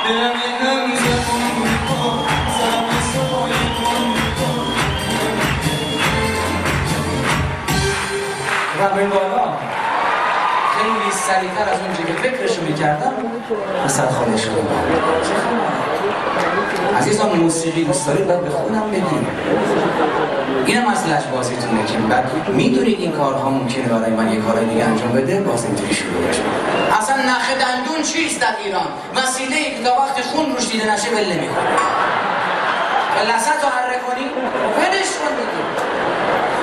و به بالا خیلی سریعتر از اونجا که فکرشو میکردم مثل خاله شدم. عزیزان موسیقی دوست دارید باید به خودم بگیم. اینم از لجبازیتونه که بعد میدونید این کارها ممکنه برای من یه کارهای دیگه انجام بده باز اینجوری شروع بشه. اصلا نخ دندون چیست در ایران؟ وسیله ای که تا وقت خون روش دیده نشه ول نمی‌کنه. لثت رو حرکت کنی ولش کن دیگه.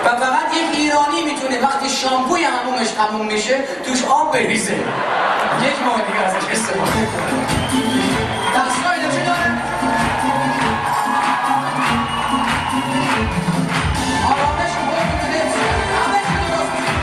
و فقط یک ایرانی میتونه وقتی شامپوی همومش تموم میشه توش آب بریزه. یک ماه دیگه ازش استفاده کنه. تقصیرهای چه داره؟ آرامش خودتون رو حفظ کنید. همه چی درست میشه.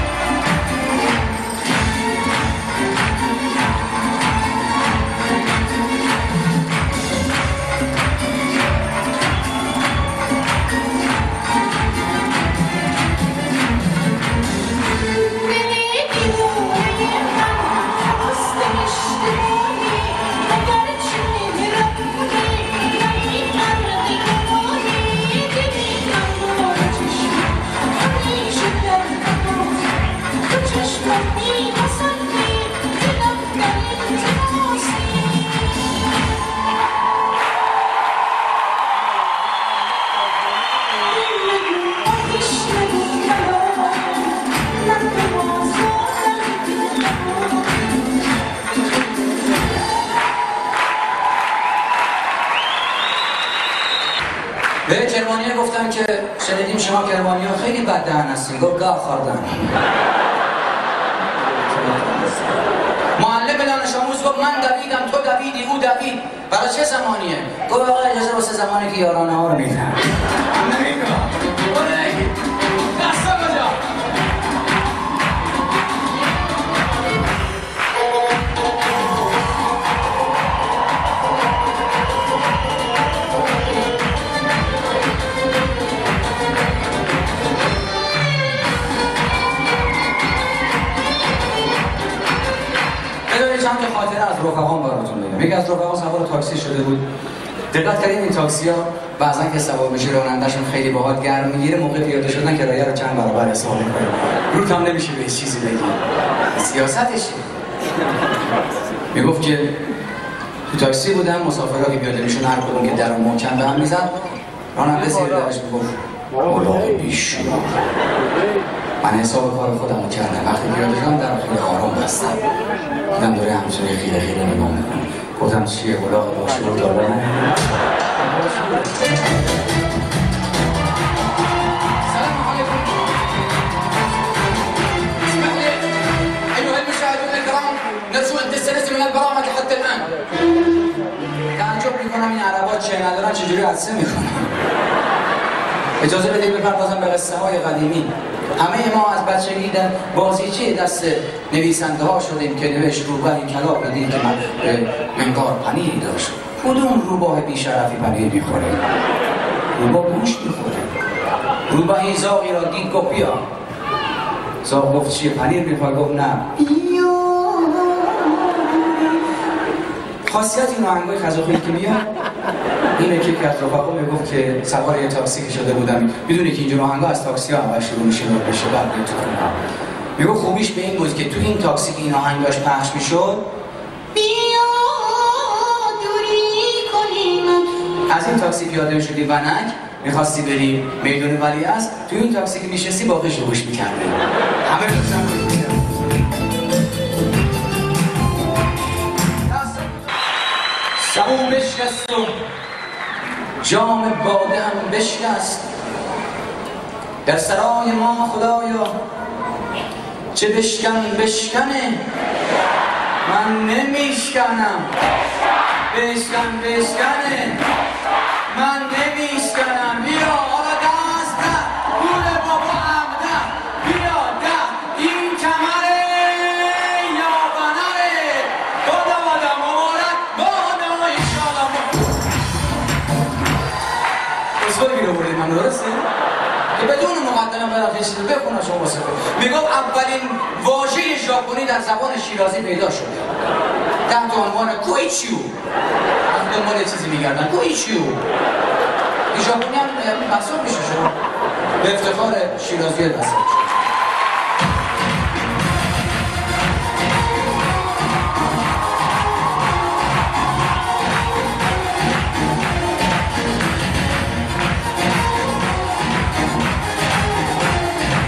به کرمانی‌ها گفتم که شنیدیم شما کرمانی‌ها خیلی بد دهن هستین. گفت گاه خوردن. معلم دانش آموز گفت من دویدم تو دویدی او دوید. برای چه زمانیه؟ گفت آقا اجازه واسه زمانی که یارانه ها رو میدن. چند تا خاطره از رفقام براتون بگم. یکی از رفقا سوار تاکسی شده بود. دقت کردین این تاکسی‌ها بعضا که سوار میشه راننده‌شون خیلی باحال گرم میگیره، موقع پیاده شدن کرایه رو چند برابر حساب می‌کنه. روت هم نمیشه به چیزی بگی. سیاستش میگفت که تو تاکسی بودم، مسافرها که پیاده میشن هر کدوم که در محکم به هم میزد، راننده زیر درش میگفت اولاغ بیشوار. من حساب کار خودم رو کردم. وقتی پیاده شدم در خیلی آرام بستم. دیدم داره همچنین خیلی خیلی نگاه میکنم. گفتم چیه اولاغ باشور داره؟ سلام علیکم. اسمح لي أيها المشاهدون الكرام، نرجو أن تستلذوا من البرامج حتى الآن. تعجب میکنم این عربا چه ندارن چجوری عطسه میکنن. اجازه بدید بپردازم به قصه های قدیمی. همه ما از بچگی در بازیچه دست نویسنده ها شدیم که نوشت روباهی کلاغ دید که منقار پنیری داشت. کدوم روباه بیشرفی پنیر میخوره؟ روباه گوشت میخوره. روباهی زاغی را دید گفت بیا. زاغ گفت چیه پنیر میخوره؟ گفت نه. خاصیت این آهنگای خزاخویی که میاد اینه که از رفقا میگفت که سوار یه تاکسی که شده بودم، میدونی که اینجور آهنگا از تاکسی ها اول شروع میشه بشه بعد تو خونه. میگفت خوبیش به این بود که تو این تاکسی که این آهنگاش پخش میشد بیا دوری کنیم، از این تاکسی پیاده میشدی ونک میخواستی بری میدون ولیعصر، تو این تاکسی که میشستی باقیش رو گوش میکردی. همه لطفا سبو بشکست و جام باده هم بشکست، در سرای ما خدایا چه بشکن بشکنه، من نمیشکنم. بشکن بشکنه من نمیشکنم. بیا حالا دست ده گول بابا هم ده، بیا ده این کمره یا بنره، بادا بادا مبارک بادا ایشالا. اسوال بیرو بردید من درسته؟ که بدون مقدمه برای چیزی بخونم شما واسه میگم اولین واژه ژاپنی در زبان شیرازی پیدا شد تحت عنوان کویچیو. از دنبال چیزی میگردن کویچیو. این ژاپنی هم محسوب میشه شما به افتخار شیرازی دست.